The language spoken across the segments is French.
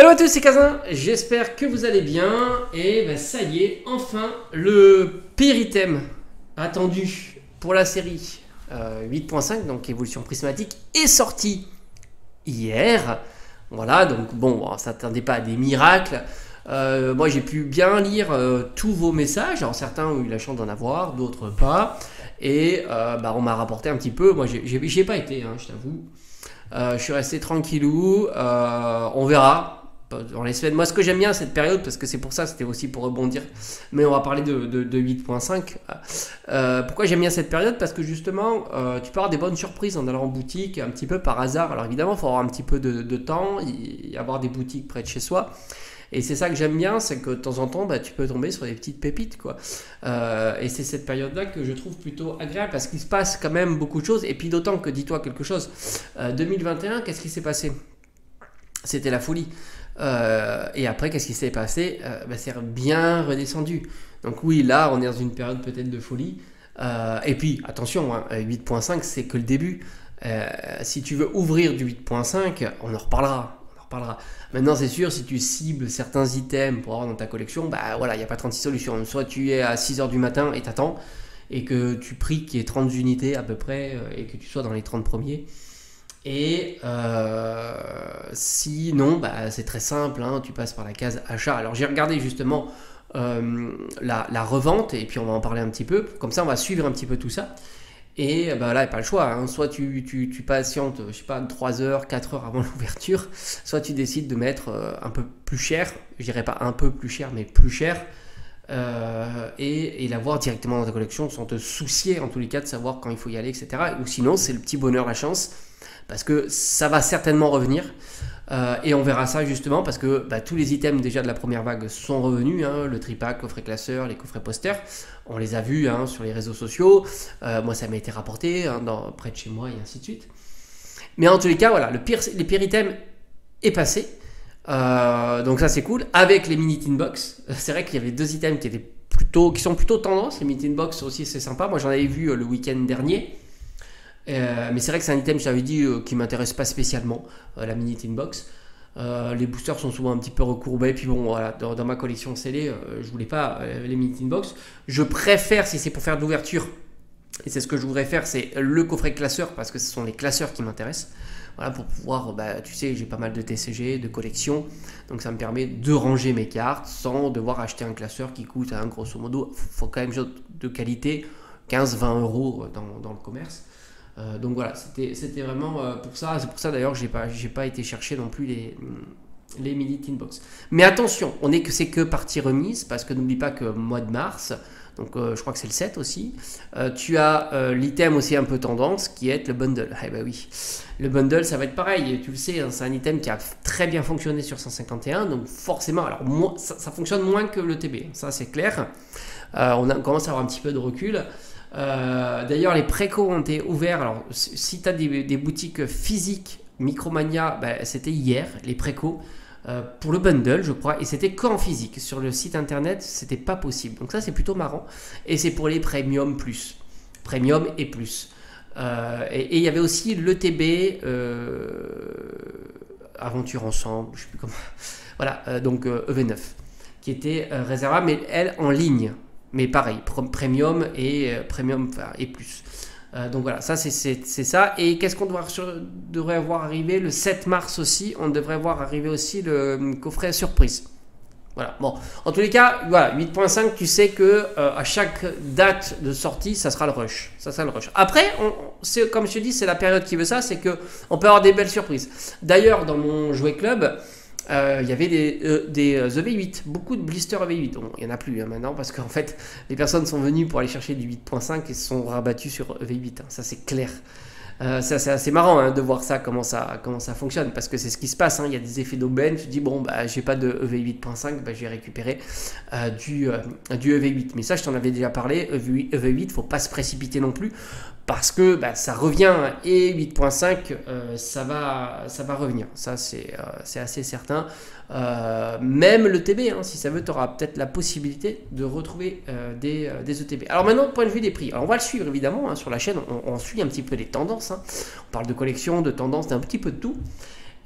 Hello à tous, c'est Kazin, j'espère que vous allez bien. Et ben, ça y est, enfin, le pire item attendu pour la série 8.5, donc évolution prismatique, est sorti hier. Voilà, donc bon, on ne s'attendait pas à des miracles. Moi j'ai pu bien lire tous vos messages. Alors certains ont eu la chance d'en avoir, d'autres pas. Et on m'a rapporté un petit peu. Moi j'ai pas été, hein, je t'avoue. Je suis resté tranquillou. On verra dans les semaines. Moi, ce que j'aime bien cette période, parce que c'est pour ça, c'était aussi pour rebondir, mais on va parler de 8.5. Pourquoi j'aime bien cette période? Parce que justement, tu peux avoir des bonnes surprises en allant en boutique, un petit peu par hasard. Alors évidemment, il faut avoir un petit peu de temps, y avoir des boutiques près de chez soi. Et c'est ça que j'aime bien, c'est que de temps en temps, tu peux tomber sur des petites pépites, quoi. Et c'est cette période-là que je trouve plutôt agréable, parce qu'il se passe quand même beaucoup de choses. Et puis d'autant que, dis-toi quelque chose, 2021, qu'est-ce qui s'est passé? C'était la folie. Et après, qu'est-ce qui s'est passé? C'est bien redescendu. Donc oui, là, on est dans une période peut-être de folie. Et puis, attention, hein, 8.5, c'est que le début. Si tu veux ouvrir du 8.5, on en reparlera. Maintenant, c'est sûr, si tu cibles certains items pour avoir dans ta collection, il n'y a pas 36 solutions. Soit tu es à 6h du matin et t'attends, et que tu pries qu'il y ait 30 unités à peu près, et que tu sois dans les 30 premiers. Et sinon, c'est très simple, hein, tu passes par la case achat. Alors j'ai regardé justement la revente, et puis on va en parler un petit peu. Comme ça, on va suivre un petit peu tout ça. Et là, il n'y a pas le choix, hein. Soit tu patientes, je sais pas, 3 heures, 4 heures avant l'ouverture, soit tu décides de mettre un peu plus cher, je dirais pas un peu plus cher, mais plus cher, et l'avoir directement dans ta collection sans te soucier en tous les cas de savoir quand il faut y aller, etc. Ou sinon, c'est le petit bonheur, la chance, parce que ça va certainement revenir. Et on verra ça justement parce que tous les items déjà de la première vague sont revenus, hein, le tripack, coffret classeur, les coffrets posters, on les a vus, hein, sur les réseaux sociaux. Moi ça m'a été rapporté, hein, près de chez moi, et ainsi de suite. Mais en tous les cas, voilà, les pires items est passé. Donc ça c'est cool. Avec les mini tin box, c'est vrai qu'il y avait deux items qui sont plutôt tendance. Les mini tin box aussi, c'est sympa. Moi j'en avais vu le week-end dernier. Mais c'est vrai que c'est un item, je t'avais dit, qui m'intéresse pas spécialement, la mini tin box. Les boosters sont souvent un petit peu recourbés. Puis bon, voilà, dans ma collection scellée, je voulais pas les mini tin box. Je préfère, si c'est pour faire de l'ouverture, et c'est ce que je voudrais faire, c'est le coffret classeur, parce que ce sont les classeurs qui m'intéressent. Voilà, pour pouvoir, tu sais, j'ai pas mal de TCG, de collections, donc ça me permet de ranger mes cartes sans devoir acheter un classeur qui coûte, hein, grosso modo, faut quand même de qualité, 15-20 euros dans le commerce. Donc voilà, c'était vraiment pour ça. C'est pour ça d'ailleurs que j'ai pas été chercher non plus les mini tin box. Mais attention, c'est que partie remise, parce que n'oublie pas que mois de mars, donc je crois que c'est le 7 aussi, tu as l'item aussi un peu tendance qui est le bundle. Oui, le bundle ça va être pareil, tu le sais, hein, c'est un item qui a très bien fonctionné sur 151, donc forcément, alors ça fonctionne moins que le TB, ça c'est clair. On commence à avoir un petit peu de recul. D'ailleurs les précos ont été ouverts. Alors si tu as des boutiques physiques Micromania, c'était hier les précos pour le bundle je crois, et c'était qu'en physique. Sur le site internet c'était pas possible, donc ça c'est plutôt marrant. Et c'est pour les premium et plus, et il y avait aussi l'ETB Aventure Ensemble, je sais plus comment. Voilà, donc EV9 qui était réservable, mais elle en ligne. Mais pareil, premium et plus. Donc voilà, ça c'est ça. Et qu'est-ce qu'on devrait voir arriver le 7 mars aussi? On devrait voir arriver aussi le coffret surprise. Voilà. Bon, en tous les cas, voilà, 8.5, tu sais que à chaque date de sortie, ça sera le rush. Après, comme je te dis, c'est la période qui veut ça, c'est que on peut avoir des belles surprises. D'ailleurs, dans mon jouet club, il y avait des EV8, beaucoup de blisters EV8. Bon, il n'y en a plus, hein, maintenant, parce qu'en fait, les personnes sont venues pour aller chercher du 8.5 et se sont rabattues sur EV8. Hein, ça, c'est clair. C'est assez marrant, hein, de voir ça, comment ça fonctionne, parce que c'est ce qui se passe, hein. Il y a des effets d'aubaine. Tu te dis, bon, j'ai pas de EV8.5, je vais récupérer du EV8. Mais ça, je t'en avais déjà parlé. EV8, faut pas se précipiter non plus, parce que ça revient, et 8.5, ça va revenir. Ça, c'est assez certain. Même le TB, hein, si ça veut, tu auras peut-être la possibilité de retrouver des ETB. Alors maintenant, point de vue des prix. Alors on va le suivre évidemment, hein, sur la chaîne, on suit un petit peu les tendances. Hein. On parle de collection, de tendances, d'un petit peu de tout.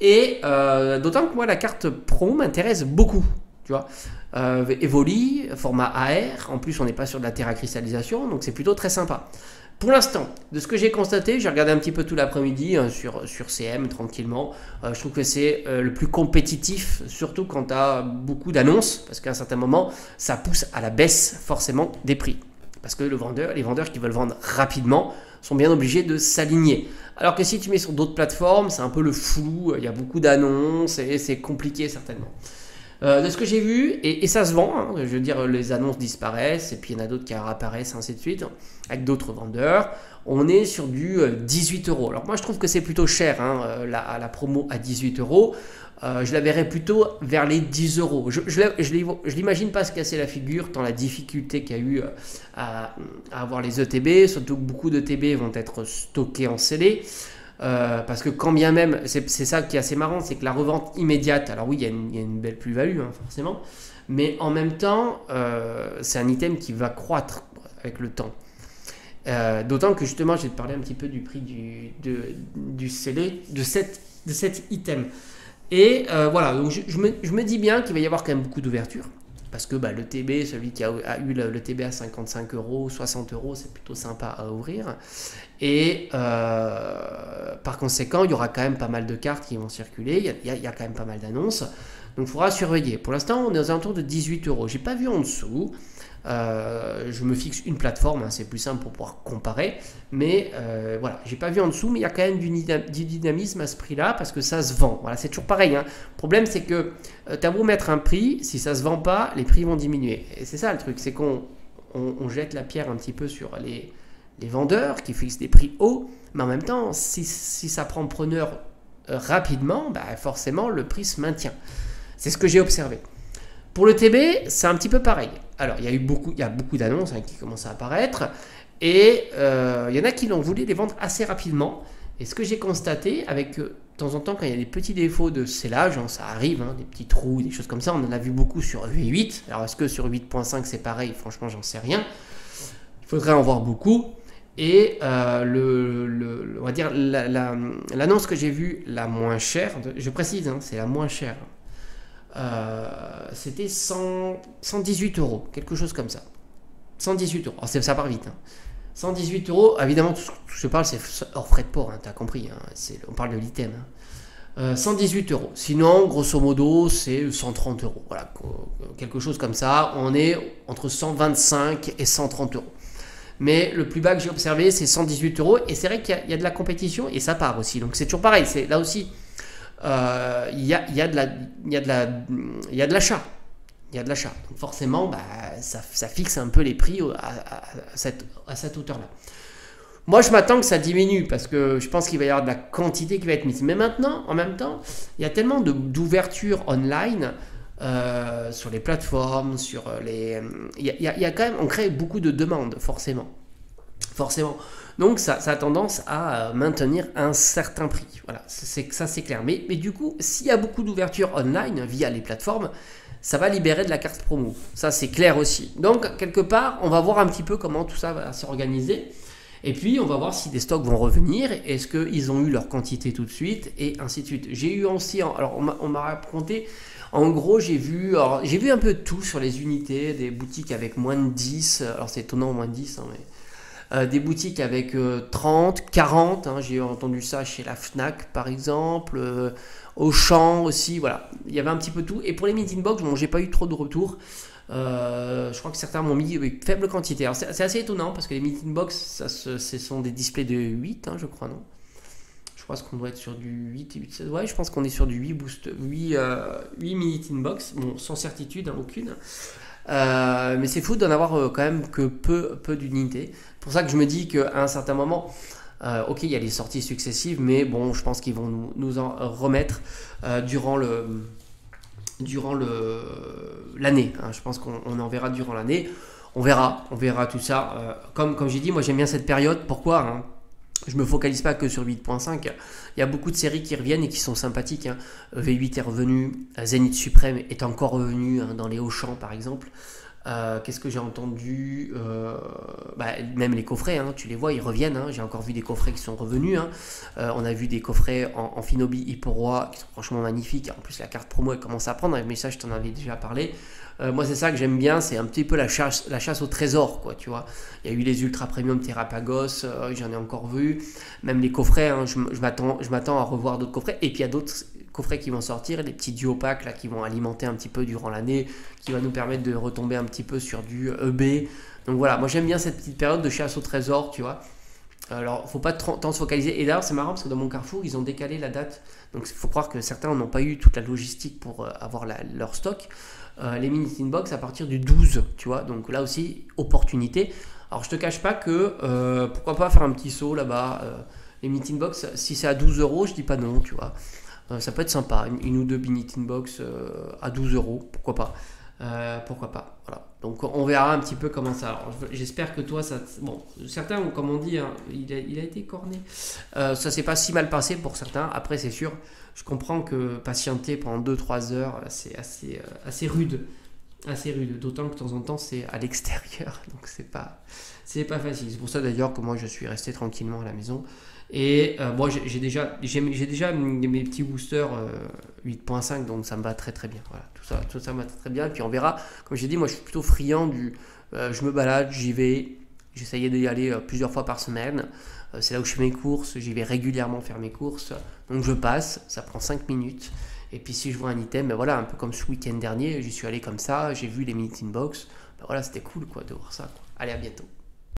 Et d'autant que moi, la carte Pro m'intéresse beaucoup. Tu vois, Evoli, format AR, en plus on n'est pas sur de la terracristallisation, donc c'est plutôt très sympa. Pour l'instant, de ce que j'ai constaté, j'ai regardé un petit peu tout l'après-midi sur CM tranquillement. Je trouve que c'est le plus compétitif, surtout quand tu as beaucoup d'annonces, parce qu'à un certain moment, ça pousse à la baisse forcément des prix. Parce que les vendeurs qui veulent vendre rapidement sont bien obligés de s'aligner. Alors que si tu mets sur d'autres plateformes, c'est un peu le flou, il y a beaucoup d'annonces et c'est compliqué certainement. De ce que j'ai vu, et ça se vend, hein, je veux dire, les annonces disparaissent, et puis il y en a d'autres qui réapparaissent, ainsi de suite, avec d'autres vendeurs. On est sur du 18 euros. Alors moi je trouve que c'est plutôt cher, hein, la promo à 18 euros. Je la verrais plutôt vers les 10 euros. Je l'imagine pas se casser la figure, tant la difficulté qu'il y a eu à avoir les ETB, surtout que beaucoup d'ETB vont être stockés en CD. Parce que quand bien même, c'est ça qui est assez marrant, c'est que la revente immédiate, alors oui, il y a une belle plus-value, hein, forcément, mais en même temps, c'est un item qui va croître avec le temps. D'autant que justement, je vais te parler un petit peu du prix du scellé, de cet item. Et voilà, donc je me dis bien qu'il va y avoir quand même beaucoup d'ouverture. Parce que le TB, celui qui a eu le TB à 55 euros, 60 euros, c'est plutôt sympa à ouvrir. Et par conséquent, il y aura quand même pas mal de cartes qui vont circuler. Il y a quand même pas mal d'annonces. Donc il faudra surveiller. Pour l'instant, on est aux alentours de 18 euros. Je n'ai pas vu en dessous. Je me fixe une plateforme, hein, c'est plus simple pour pouvoir comparer. Mais voilà, j'ai pas vu en dessous, mais il y a quand même du dynamisme à ce prix-là parce que ça se vend. Voilà, c'est toujours pareil, hein. Le problème, c'est que tu as beau mettre un prix, si ça se vend pas, les prix vont diminuer. Et c'est ça le truc, c'est qu'on jette la pierre un petit peu sur les vendeurs qui fixent des prix hauts, mais en même temps, si ça prend preneur rapidement, forcément le prix se maintient. C'est ce que j'ai observé. Pour le TB, c'est un petit peu pareil. Alors, il y a beaucoup d'annonces, hein, qui commencent à apparaître, et il y en a qui l'ont voulu les vendre assez rapidement. Et ce que j'ai constaté, avec de temps en temps, quand il y a des petits défauts de scellage, hein, ça arrive, hein, des petits trous, des choses comme ça, on en a vu beaucoup sur V8. Alors, est-ce que sur 8.5 c'est pareil? Franchement, j'en sais rien. Il faudrait en voir beaucoup. Et on va dire l'annonce que j'ai vue la moins chère, je précise, hein, c'est la moins chère. C'était 118 euros, quelque chose comme ça. 118 euros. Alors ça part vite. Hein. 118 euros, évidemment, tout ce que je parle, c'est hors frais de port, hein, tu as compris. Hein, on parle de l'item. Hein. 118 euros. Sinon, grosso modo, c'est 130 euros. Voilà, quelque chose comme ça. On est entre 125 et 130 euros. Mais le plus bas que j'ai observé, c'est 118 euros. Et c'est vrai qu'il y a de la compétition et ça part aussi. Donc c'est toujours pareil. Là aussi, il y a de l'achat. Il y a de l'achat. Donc forcément, ça fixe un peu les prix à cette hauteur-là. Moi, je m'attends que ça diminue parce que je pense qu'il va y avoir de la quantité qui va être mise. Mais maintenant, en même temps, il y a tellement d'ouverture online sur les plateformes, sur les... Il y a quand même... On crée beaucoup de demandes, forcément. Donc, ça a tendance à maintenir un certain prix. Voilà, ça c'est clair. Mais du coup, s'il y a beaucoup d'ouverture online via les plateformes, ça va libérer de la carte promo. Ça, c'est clair aussi. Donc, quelque part, on va voir un petit peu comment tout ça va s'organiser. Et puis, on va voir si des stocks vont revenir. Est-ce qu'ils ont eu leur quantité tout de suite? Et ainsi de suite. J'ai eu aussi... Alors, on m'a raconté... En gros, j'ai vu un peu de tout sur les unités. Des boutiques avec moins de 10. Alors, c'est étonnant, moins de 10. Hein, mais... des boutiques avec 30, 40. Hein, j'ai entendu ça chez la Fnac, par exemple. Auchan aussi, voilà, il y avait un petit peu tout. Et pour les meeting box, bon, j'ai pas eu trop de retours. Je crois que certains m'ont mis avec faible quantité. Alors c'est assez étonnant parce que les meeting box, ce sont des displays de 8, hein, je crois, non? Je pense qu'on doit être sur du 8 et 8, ouais, je pense qu'on est sur du 8 boost, 8 meeting box, bon, sans certitude, hein, aucune. Mais c'est fou d'en avoir quand même que peu d'unités. C'est pour ça que je me dis qu'à un certain moment, ok, il y a les sorties successives, mais bon, je pense qu'ils vont nous en remettre durant l'année. Hein. Je pense qu'on en verra durant l'année. On verra tout ça. Comme j'ai dit, moi j'aime bien cette période. Pourquoi, hein? Je me focalise pas que sur 8.5. Il y a beaucoup de séries qui reviennent et qui sont sympathiques. Hein. V8 est revenu, Zenith Supreme est encore revenu, hein, dans les Auchan par exemple. Qu'est-ce que j'ai entendu? Même les coffrets, hein, tu les vois, ils reviennent. Hein. J'ai encore vu des coffrets qui sont revenus. Hein. On a vu des coffrets en Finobi Iporoa qui sont franchement magnifiques. En plus, la carte promo, elle commence à prendre. Mais ça, je t'en avais déjà parlé. Moi, c'est ça que j'aime bien. C'est un petit peu la chasse au trésor, quoi, tu vois. Il y a eu les Ultra Premium Terrapagos. J'en ai encore vu. Même les coffrets, hein, je m'attends à revoir d'autres coffrets. Et puis, il y a d'autres coffrets qui vont sortir, des petits duo packs là, qui vont alimenter un petit peu durant l'année, qui va nous permettre de retomber un petit peu sur du EB. Donc voilà, moi j'aime bien cette petite période de chasse au trésor, tu vois. Alors, faut pas tant se focaliser. Et d'ailleurs, c'est marrant parce que dans mon Carrefour, ils ont décalé la date. Donc, il faut croire que certains n'ont pas eu toute la logistique pour avoir leur stock. Les mini tin box à partir du 12, tu vois. Donc là aussi, opportunité. Alors, je te cache pas que pourquoi pas faire un petit saut là-bas. Les mini tin box, si c'est à 12 euros, je dis pas non, tu vois. Ça peut être sympa, une ou deux mini tin box à 12 euros, pourquoi pas. Pourquoi pas, voilà. Donc on verra un petit peu comment ça. Alors, j'espère que toi, ça. Bon, certains, comme on dit, hein, il a été corné. Ça s'est pas si mal passé pour certains. Après, c'est sûr, je comprends que patienter pendant 2-3 heures, c'est assez rude. Assez rude, d'autant que de temps en temps c'est à l'extérieur, donc c'est pas facile. C'est pour ça d'ailleurs que moi je suis resté tranquillement à la maison. Et moi j'ai déjà mes petits boosters 8.5, donc ça me va très très bien. Voilà, tout ça me va très très bien. Et puis on verra, comme j'ai dit, moi je suis plutôt friand du je me balade, j'y vais, j'essayais d'y aller plusieurs fois par semaine. C'est là où je fais mes courses, j'y vais régulièrement faire mes courses. Donc je passe, ça prend 5 minutes. Et puis si je vois un item, ben voilà, un peu comme ce week-end dernier, j'y suis allé comme ça, j'ai vu les mini tin box, ben voilà, c'était cool quoi de voir ça, quoi. Allez, à bientôt.